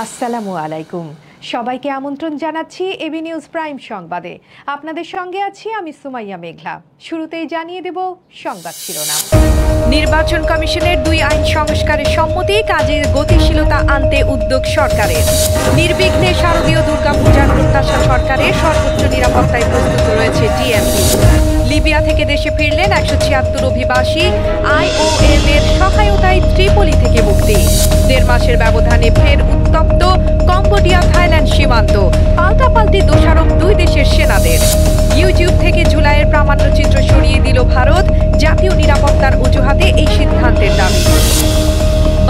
আসসালামু আলাইকুম। সবাইকে আমন্ত্রণ জানাচ্ছি এবি নিউজ প্রাইম সংবাদে। আপনাদের সঙ্গে আছি আমি সুমাইয়া মেঘলা। শুরুতেই জানিয়ে দেব সংবাদ শিরোনাম। নির্বাচন কমিশনের 2 আইন সংস্কারের সম্মতি, কাজের গতিশীলতা আনতে উদ্যোগ সরকারের। নির্বিঘ্নে শারদীয় দুর্গাপূজার প্রত্যাশা সরকারের, সর্বোচ্চ নিরাপত্তায় প্রস্তুত রয়েছে ডিএমপি। লিবিয়া থেকে দেশে ফিরলেন 176 অভিবাসী, আইওএম এর সহায়তায় ত্রিপোলি থেকে মুক্তি। 1.5 মাসের ব্যবধানে ফের উত্তপ্ত কম্বোডিয়া থাইল্যান্ড সীমান্ত, পাল্টাপাল্টি দোষারোপ 2 দেশের সেনাদের। ইউটিউব থেকে জুলাইয়ের প্রামাণ্যচিত্র সরিয়ে দিল ভারত, জাতীয় নিরাপত্তার অজুহাতে এই সিদ্ধান্তের দাবি।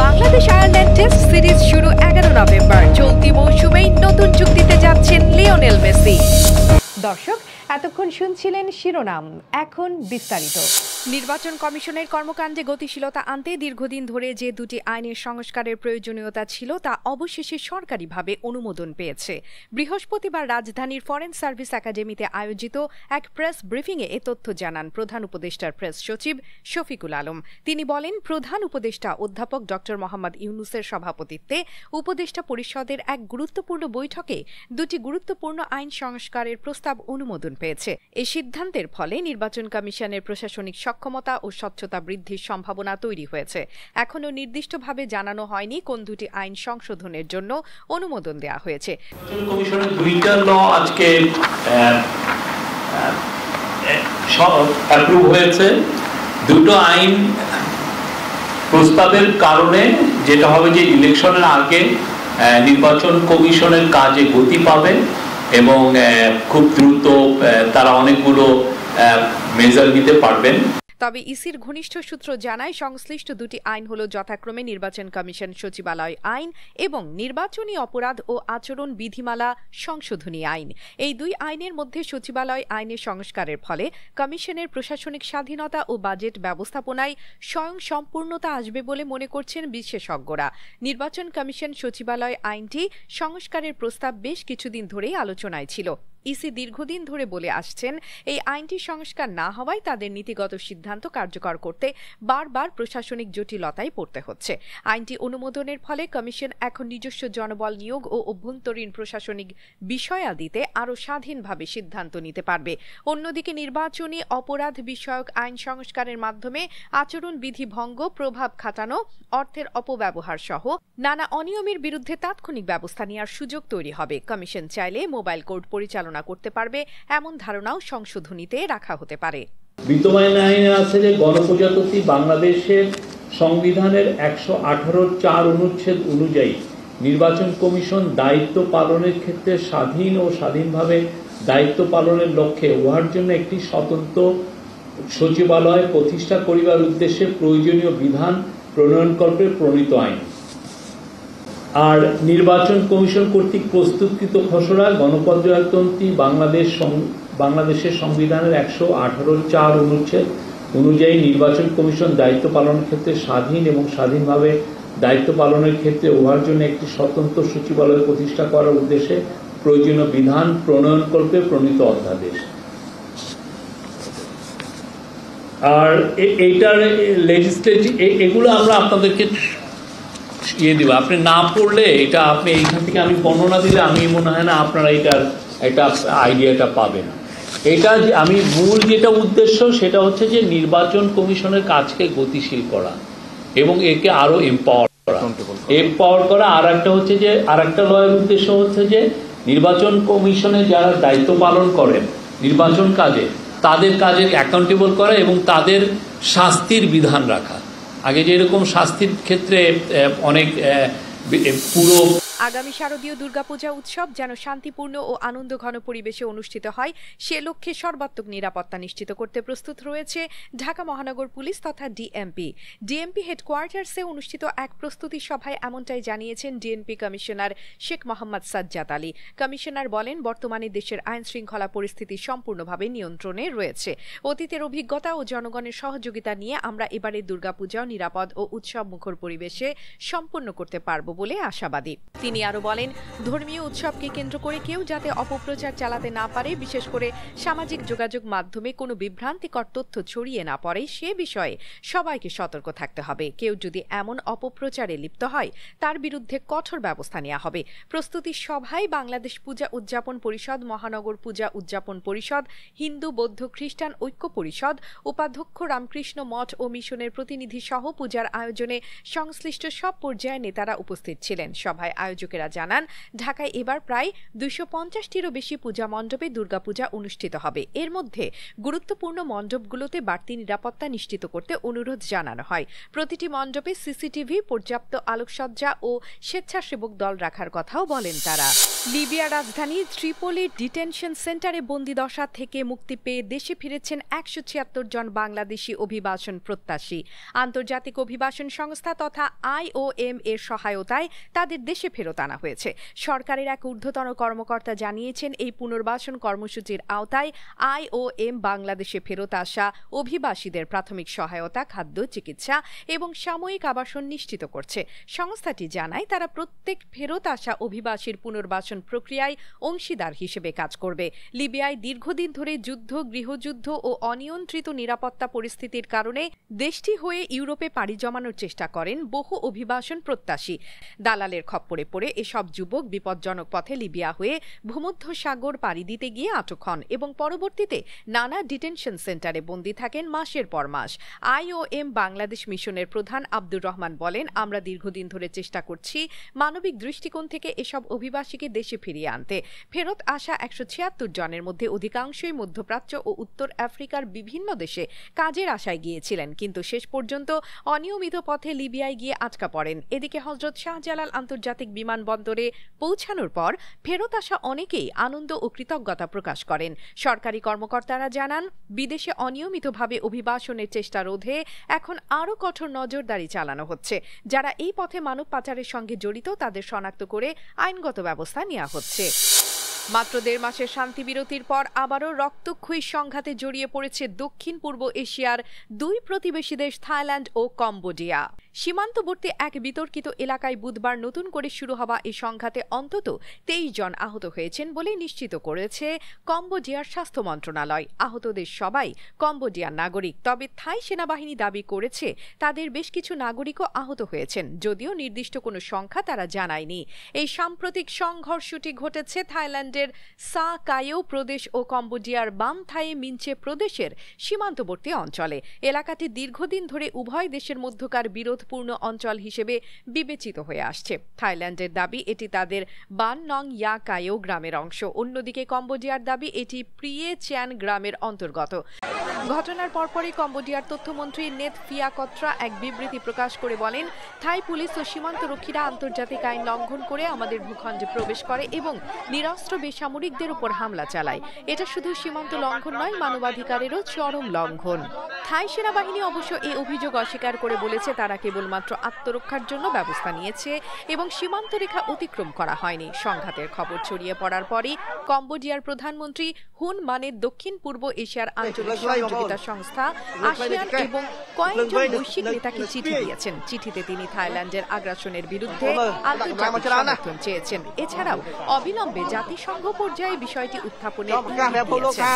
বাংলাদেশ আয়ারল্যান্ড টেস্ট সিরিজ শুরু 11 নভেম্বর। চলতি মৌসুমেই নতুন চুক্তিতে যাচ্ছেন লিওনেল মেসি। দর্শক, এতক্ষণ শুনছিলেন শিরোনাম, এখন বিস্তারিত। নির্বাচন কমিশনের কর্মকাণ্ডে গতিশীলতা আনতে দীর্ঘদিন ধরে যে 2টি আইনের সংস্কারের প্রয়োজনীয়তা ছিল তা অবশেষে সরকারিভাবে অনুমোদন পেয়েছে। বৃহস্পতিবার রাজধানীর ফরেন সার্ভিস একাডেমিতে আয়োজিত এক প্রেস ব্রিফিংয়ে এ তথ্য জানান প্রধান উপদেষ্টার প্রেস সচিব শফিকুল আলম। তিনি বলেন, প্রধান উপদেষ্টা অধ্যাপক ড. মোহাম্মদ ইউনূসের সভাপতিত্বে উপদেষ্টা পরিষদের এক গুরুত্বপূর্ণ বৈঠকে 2টি গুরুত্বপূর্ণ আইন সংস্কারের প্রস্তাব অনুমোদন পেয়েছে। এই সিদ্ধান্তের ফলে নির্বাচন কমিশনের প্রশাসনিক সক্ষমতা ও স্বচ্ছতা বৃদ্ধির সম্ভাবনা তৈরি হয়েছে। এখনও নির্দিষ্টভাবে জানানো হয়নি কোন 2টি আইন সংশোধনের জন্য অনুমোদন দেওয়া হয়েছে। কমিশনের 2টা ল আজকে অ্যাপ্রুভ হয়েছে। 2টো আইন প্রস্তাবের কারণে যেটা হবে যে ইলেকশনের আগে নির্বাচন কমিশনের কাজে গতি পাবে এবং খুব দ্রুত তারা অনেকগুলো মেজার নিতে পারবেন। তবে ইসির ঘনিষ্ঠ সূত্র জানায়, সংশ্লিষ্ট 2টি আইন হল যথাক্রমে নির্বাচন কমিশন সচিবালয় আইন এবং নির্বাচনী অপরাধ ও আচরণ বিধিমালা সংশোধনী আইন। এই 2 আইনের মধ্যে সচিবালয় আইনের সংস্কারের ফলে কমিশনের প্রশাসনিক স্বাধীনতা ও বাজেট ব্যবস্থাপনায় স্বয়ংসম্পূর্ণতা আসবে বলে মনে করছেন বিশেষজ্ঞরা। নির্বাচন কমিশন সচিবালয় আইনটি সংস্কারের প্রস্তাব বেশ কিছুদিন ধরেই আলোচনায় ছিল। ইসি দীর্ঘদিন ধরে বলে আসছেন, এই আইনটি সংস্কার না হওয়ায় তাদের নীতিগত সিদ্ধান্ত কার্যকর করতে বারবার প্রশাসনিক জটিলতায় পড়তে হচ্ছে। আইনটি অনুমোদনের ফলে কমিশন এখন নিজস্ব জনবল নিয়োগ ও অভ্যন্তরীণ প্রশাসনিক বিষয়াদিতে আরও স্বাধীনভাবে সিদ্ধান্ত নিতে পারবে। অন্যদিকে নির্বাচনী অপরাধ বিষয়ক আইন সংস্কারের মাধ্যমে আচরণ বিধি ভঙ্গ, প্রভাব খাটানো, অর্থের অপব্যবহার সহ নানা অনিয়মের বিরুদ্ধে তাৎক্ষণিক ব্যবস্থা নেওয়ার সুযোগ তৈরি হবে। কমিশন চাইলে মোবাইল কোর্ট পরিচালনা করতে পারবে, এমন ধারণাও সংশোধনীতে রাখা হতে পারে। বিদ্যমান আইনে আছে যে গণপ্রজাতন্ত্রী বাংলাদেশের সংবিধানের 118(4) অনুচ্ছেদ অনুযায়ী নির্বাচন কমিশন দায়িত্ব পালনের ক্ষেত্রে স্বাধীন ও স্বাধীনভাবে দায়িত্ব পালনের লক্ষ্যে উহার জন্য একটি স্বতন্ত্র সচিবালয় প্রতিষ্ঠা করিবার উদ্দেশ্যে প্রয়োজনীয় বিধান প্রণয়নকল্পে প্রণীত আইন। আর নির্বাচন কমিশন কর্তৃক প্রস্তুতকৃত খসড়া গণপ্রজাতন্ত্রী বাংলাদেশের সংবিধানের 118(4) অনুচ্ছেদ অনুযায়ী নির্বাচন কমিশন দায়িত্ব পালনের ক্ষেত্রে স্বাধীন এবং স্বাধীনভাবে দায়িত্ব পালনের ক্ষেত্রে উহার জন্য একটি স্বতন্ত্র সচিবালয় প্রতিষ্ঠা করার উদ্দেশ্যে প্রয়োজনীয় বিধান প্রণয়নকল্পে প্রণীত অধ্যাদেশ। আর এইটার লেজিসলেটিভ এগুলো আমরা আপনাদেরকে দিব। আপনি না পড়লে এটা আপনি এইখান থেকে আমি বর্ণনা দিলে আমি মনে হয় না আপনারা এটার একটা আইডিয়াটা পাবেন। এটা আমি মূল যেটা উদ্দেশ্য সেটা হচ্ছে যে নির্বাচন কমিশনের কাজকে গতিশীল করা এবং একে আরো এম্পাওয়ার করা। আর একটা হচ্ছে যে আর একটা লয়ের উদ্দেশ্য হচ্ছে যে নির্বাচন কমিশনে যারা দায়িত্ব পালন করেন নির্বাচন কাজে তাদের কাজের অ্যাকাউন্টেবল করা এবং তাদের শাস্তির বিধান রাখা। আগে যেরকম শাস্তির ক্ষেত্রে অনেক পুরো আগামী শারদীয় দুর্গাপূজা উৎসব যেন শান্তিপূর্ণ ও আনন্দঘন পরিবেশে অনুষ্ঠিত হয়, সে লক্ষ্যে সর্বাত্মক নিরাপত্তা নিশ্চিত করতে প্রস্তুত রয়েছে ঢাকা মহানগর পুলিশ তথা ডিএমপি হেডকোয়ার্টার্সে অনুষ্ঠিত এক প্রস্তুতি সভায় এমনটাই জানিয়েছেন DMP commissioner Sheikh Mohammad Sajjad Ali. Commissioner বলেন, বর্তমানে দেশের আইন শৃঙ্খলা পরিস্থিতি সম্পূর্ণভাবে নিয়ন্ত্রণে রয়েছে। অতীতের অভিজ্ঞতা ও জনগণের সহযোগিতা নিয়ে আমরা এবারের দুর্গাপূজাও নিরাপদ ও উৎসব মুখর পরিবেশে সম্পন্ন করতে পারব বলে আশাবাদী। তিনি আরো বলেন, ধর্মীয় উৎসবকে কেন্দ্র করে কেউ যাতে অপপ্রচার চালাতে না পারে, বিশেষ করে সামাজিক যোগাযোগ মাধ্যমে কোনো বিভ্রান্তিকর তথ্য ছড়িয়ে না পড়ে সে বিষয়ে সবাইকে সতর্ক থাকতে হবে। কেউ যদি এমন অপপ্রচারে লিপ্ত হয় তার বিরুদ্ধে কঠোর ব্যবস্থা নেওয়া হবে। প্রস্তুতি সভায় বাংলাদেশ পূজা উদযাপন পরিষদ, মহানগর পূজা উদযাপন পরিষদ, হিন্দু বৌদ্ধ খ্রিস্টান ঐক্য পরিষদ, উপাধ্যক্ষ রামকৃষ্ণ মঠ ও মিশনের প্রতিনিধি সহ পূজার আয়োজনে সংশ্লিষ্ট সব পর্যায়ের নেতারা উপস্থিত ছিলেন। সভায় আয়োজকেরা জানান, ঢাকায় এবার প্রায় 250টিরও বেশি পূজা মণ্ডপে দুর্গাপূজা অনুষ্ঠিত হবে। এর মধ্যে গুরুত্বপূর্ণ মণ্ডপগুলোতে বাড়তি নিরাপত্তা নিশ্চিত করতে অনুরোধ জানানো হয়। প্রতিটি মণ্ডপে সিসিটিভি, পর্যাপ্ত আলোকসজ্জা ও স্বেচ্ছাসেবক দল রাখার কথাও বলেন তারা। লিবিয়ার রাজধানী ত্রিপোলির ডিটেনশন সেন্টারে বন্দিদশা থেকে মুক্তি পেয়ে দেশে ফিরেছেন 176 জন বাংলাদেশি অভিবাসন প্রত্যাশী। আন্তর্জাতিক অভিবাসন সংস্থা তথা IOM এর সহায়তায় তাদের দেশে ফেরত আনা হয়েছে। সরকারের এক ঊর্ধ্বতন কর্মকর্তা জানিয়েছেন, এই পুনর্বাসন কর্মসূচির আওতায় IOM বাংলাদেশে ফেরত আসা অভিবাসীদের প্রাথমিক সহায়তা, খাদ্য, চিকিৎসা এবং সাময়িক আবাসন নিশ্চিত করছে। সংস্থাটি জানায়, তারা প্রত্যেক ফেরত আসা অভিবাসীর পুনর্বাসন প্রক্রিয়ায় অংশীদার হিসেবে কাজ করবে। লিবিয়ায় দীর্ঘদিন ধরে যুদ্ধ, গৃহযুদ্ধ ও অনিয়ন্ত্রিত নিরাপত্তা পরিস্থিতির কারণে দেশটি হয়ে ইউরোপে পাড়ি জমানোর চেষ্টা করেন বহু অভিবাসন প্রত্যাশী। দালালের খপ্পরে পড়ে এসব যুবক বিপজ্জনক পথে লিবিয়া হয়ে ভূমধ্যসাগর পাড়ি দিতে গিয়ে আটক হন এবং পরবর্তীতে নানা ডিটেনশন সেন্টারে বন্দী থাকেন মাসের পর মাস। IOM বাংলাদেশ মিশনের প্রধান আব্দুর রহমান বলেন, আমরা দীর্ঘদিন ধরে চেষ্টা করছি মানবিক দৃষ্টিকোণ থেকে এসব অভিবাসীকে দেশে ফিরিয়ে আনতে। ফেরত আসা 176 জনের মধ্যে অধিকাংশই মধ্যপ্রাচ্য ও উত্তর আফ্রিকার বিভিন্ন দেশে কাজের আশায় গিয়েছিলেন, কিন্তু শেষ পর্যন্ত অনিয়মিত পথে লিবিয়ায় গিয়ে আটকা পড়েন। এদিকে হযরত শাহজালাল আন্তর্জাতিক বিমানবন্দরে পৌঁছানোর পর ফেরত আসা অনেকেই আনন্দ ও কৃতজ্ঞতা প্রকাশ করেন। সরকারি কর্মকর্তারা জানান, বিদেশে অনিয়মিতভাবে অভিবাসনের চেষ্টা রোধে এখন আরও কঠোর নজরদারি চালানো হচ্ছে। যারা এই পথে মানব পাচারের সঙ্গে জড়িত তাদের শনাক্ত করে আইনগত ব্যবস্থা নেওয়া হচ্ছে। মাত্র 1.5 মাসের শান্তিবিরতির পর আবারও রক্তক্ষয়ী সংঘাতে জড়িয়ে পড়েছে দক্ষিণ পূর্ব এশিয়ার দুই প্রতিবেশী দেশ থাইল্যান্ড ও কম্বোডিয়া। সীমান্তবর্তী এক বিতর্কিত এলাকায় বুধবার নতুন করে শুরু হওয়া এই সংঘাতে অন্তত 23 জন আহত হয়েছেন বলে নিশ্চিত করেছে কম্বোডিয়ার স্বাস্থ্য মন্ত্রণালয়। আহতদের সবাই কম্বোডিয়ার নাগরিক, তবে থাই সেনাবাহিনী দাবি করেছে তাদের বেশ কিছু নাগরিকও আহত হয়েছেন, যদিও নির্দিষ্ট কোনো সংখ্যা তারা জানায়নি। এই সাম্প্রতিক সংঘর্ষটি ঘটেছে থাইল্যান্ডের সা কাইও প্রদেশ ও কম্বোডিয়ার বাম থাই মিনচে প্রদেশের সীমান্তবর্তী অঞ্চলে। এলাকাটি দীর্ঘদিন ধরে উভয় দেশের মধ্যকার বিরোধপূর্ণ অঞ্চল হিসেবে বিবেচিত হয়ে আসছে। থাইল্যান্ডের দাবি এটি তাদের বান নং ইয়া কাইও গ্রামের অংশ, অন্যদিকে কম্বোডিয়ার দাবি এটি প্রিয়ে চ্যান গ্রামের অন্তর্গত। ঘটনার পরপরই কম্বোডিয়ার তথ্যমন্ত্রী নেত ফিয়াকত্রা এক বিবৃতি প্রকাশ করে বলেন, থাই পুলিশ ও সীমান্তরক্ষীরা আন্তর্জাতিক আইন লঙ্ঘন করে আমাদের ভূখণ্ডে প্রবেশ করে এবং নিরস্ত্র বেসামরিকদের উপর হামলা চালায়। এটা শুধু সীমান্ত লঙ্ঘন নয়, মানবাধিকারেরও চরম লঙ্ঘন। থাই সেনাবাহিনী অবশ্য এই অভিযোগ অস্বীকার করে বলেছে তারা কেবলমাত্র আত্মরক্ষার জন্য ব্যবস্থা নিয়েছে এবং সীমান্ত রেখা অতিক্রম করা হয়নি। সংঘাতের খবর ছড়িয়ে পড়ার পরই কম্বোডিয়ার প্রধানমন্ত্রী হুন মানের দক্ষিণ পূর্ব এশিয়ার আঞ্চলিক সহযোগিতা সংস্থা আসিয়ান এবং কয়েকজন বৈশ্বিক নেতাকে চিঠি দিয়েছেন। চিঠিতে তিনি থাইল্যান্ডের আগ্রাসনের বিরুদ্ধে আন্তর্জাতিক সমর্থন চেয়েছেন। এছাড়াও অবিলম্বে জাতিসংঘ পর্যায়ে বিষয়টি উত্থাপনের ইঙ্গিত দিয়েছেন।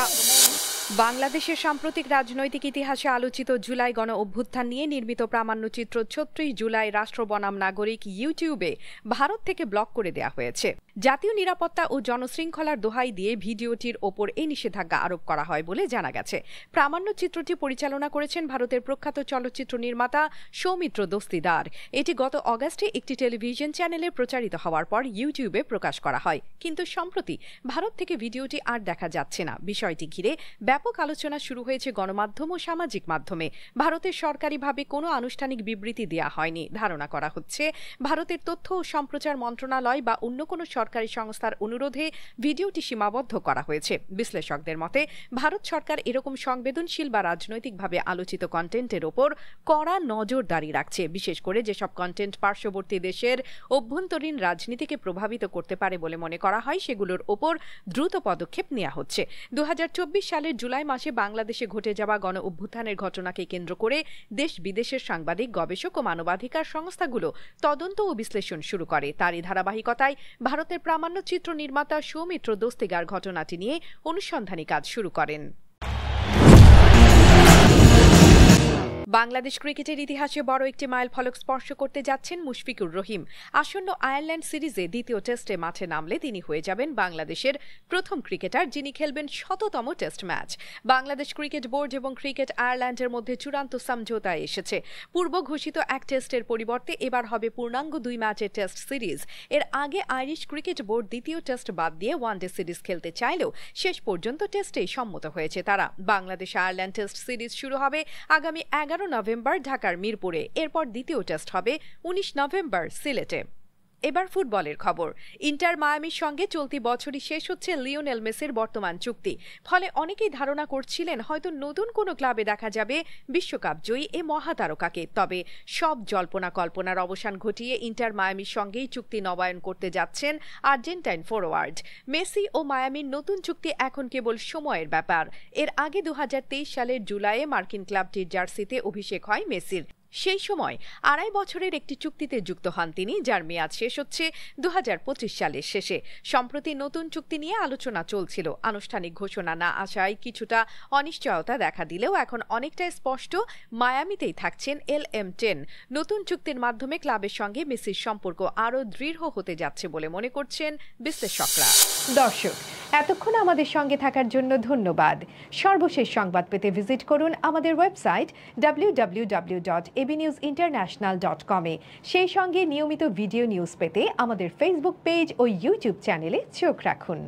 বাংলাদেশের সাম্প্রতিক রাজনৈতিক ইতিহাসে আলোচিত জুলাই গণ অভ্যুত্থান নিয়ে নির্মিত প্রামাণ্যচিত্র 36 জুলাই রাষ্ট্র বনাম নাগরিক ইউটিউবে ভারত থেকে ব্লক করে দেওয়া হয়েছে। জাতীয় নিরাপত্তা ও জনশৃঙ্খলার দোহাই দিয়ে ভিডিওটির ওপর এই নিষেধাজ্ঞা আরোপ করা হয় বলে জানা গেছে। প্রামাণ্যচিত্রটি পরিচালনা করেছেন ভারতের প্রখ্যাত চলচ্চিত্র নির্মাতা সৌমিত্র দস্তিদার। এটি গত অগাস্টে একটি টেলিভিশন চ্যানেলে প্রচারিত হওয়ার পর ইউটিউবে প্রকাশ করা হয়, কিন্তু সম্প্রতি ভারত থেকে ভিডিওটি আর দেখা যাচ্ছে না। বিষয়টি ঘিরে ব্যাপক আলোচনা শুরু হয়েছে গণমাধ্যম ও সামাজিক মাধ্যমে। ভারতের সরকারিভাবে কোনো আনুষ্ঠানিক বিবৃতি দেওয়া হয়নি। ধারণা করা হচ্ছে ভারতের তথ্য ও সম্প্রচার মন্ত্রণালয় বা অন্য কোনো সরকারি সংস্থার অনুরোধে ভিডিওটি সীমাবদ্ধ করা হয়েছে। বিশ্লেষকদের মতে ভারত সরকার এরকম সংবেদনশীল বা রাজনৈতিকভাবে আলোচিত কন্টেন্টের ওপর কড়া নজরদারি রাখছে, বিশেষ করে যেসব কন্টেন্ট পার্শ্ববর্তী দেশের অভ্যন্তরীণ রাজনীতিকে প্রভাবিত করতে পারে বলে মনে করা হয় সেগুলোর ওপর দ্রুত পদক্ষেপ নেওয়া হচ্ছে। 2024 সালের জুলাই মাসে বাংলাদেশে ঘটে যাওয়া গণ অভ্যুত্থানের ঘটনাকে কেন্দ্র করে দেশ বিদেশের সাংবাদিক, গবেষক ও মানবাধিকার সংস্থাগুলো তদন্ত ও বিশ্লেষণ শুরু করে। তারই ধারাবাহিকতায় ভারতের প্রামাণ্য চিত্র নির্মাতা সৌমিত্র দস্তিগার ঘটনাটি নিয়ে অনুসন্ধানী কাজ শুরু করেন। বাংলাদেশ ক্রিকেটের ইতিহাসে বড় একটি মাইলফলক স্পর্শ করতে যাচ্ছেন মুশফিকুর রহিম। আসন্ন আয়ারল্যান্ড সিরিজে দ্বিতীয় টেস্টে মাঠে নামলে তিনি হয়ে যাবেন বাংলাদেশের প্রথম ক্রিকেটার যিনি খেলবেন ১০০তম test match. Bangladesh cricket board এবং ক্রিকেট আয়ারল্যান্ডের মধ্যে চূড়ান্ত সমঝোতায় এসেছে। পূর্ব ঘোষিত এক টেস্টের পরিবর্তে এবার হবে পূর্ণাঙ্গ ২ ম্যাচের টেস্ট সিরিজ। এর আগে আইরিশ ক্রিকেট বোর্ড দ্বিতীয় টেস্ট বাদ দিয়ে ওয়ানডে সিরিজ খেলতে চাইলেও শেষ পর্যন্ত টেস্টেই সম্মত হয়েছে তারা। বাংলাদেশ আয়ারল্যান্ড টেস্ট সিরিজ শুরু হবে আগামী ১১ নভেম্বর ঢাকার মিরপুরে। এরপর দ্বিতীয় টেস্ট হবে ১৯ নভেম্বর সিলেটে। এবার ফুটবলের খবর। ইন্টার মায়ামির সঙ্গে চলতি বছরই শেষ হচ্ছে লিওনেল মেসির বর্তমান চুক্তি। ফলে অনেকেই ধারণা করছিলেন হয়তো নতুন কোনো ক্লাবে দেখা যাবে বিশ্বকাপ জয়ী এ মহাতারকাকে। তবে সব জল্পনা কল্পনার অবসান ঘটিয়ে ইন্টার মায়ামির সঙ্গেই চুক্তি নবায়ন করতে যাচ্ছেন আর্জেন্টাইন ফরোয়ার্ড। মেসি ও মায়ামির নতুন চুক্তি এখন কেবল সময়ের ব্যাপার। এর আগে ২০২৩ সালের জুলাইয়ে মার্কিন ক্লাবটির জার্সিতে অভিষেক হয় মেসির। সেই সময় ২.৫ বছরের একটি চুক্তিতে যুক্ত হন তিনি, যার মেয়াদ শেষ হচ্ছে ২০২৫ সালের শেষে। সম্প্রতি নতুন চুক্তি নিয়ে আলোচনা চলছিল। আনুষ্ঠানিক ঘোষণা না আসায় কিছুটা অনিশ্চয়তা দেখা দিলেও এখন অনেকটাই স্পষ্ট মায়ামিতেই থাকছেন LM10। নতুন চুক্তির মাধ্যমে ক্লাবের সঙ্গে মেসির সম্পর্ক আরও দৃঢ় হতে যাচ্ছে বলে মনে করছেন বিশ্লেষকরা। দর্শক, এতক্ষণ আমাদের সঙ্গে থাকার জন্য ধন্যবাদ। সর্বশেষ সংবাদ পেতে ভিজিট করুন আমাদের ওয়েবসাইট www.abnewsinternational.com এ। সেই সঙ্গে নিয়মিত ভিডিও নিউজ পেতে আমাদের ফেসবুক পেজ ও ইউটিউব চ্যানেলে চোখ রাখুন।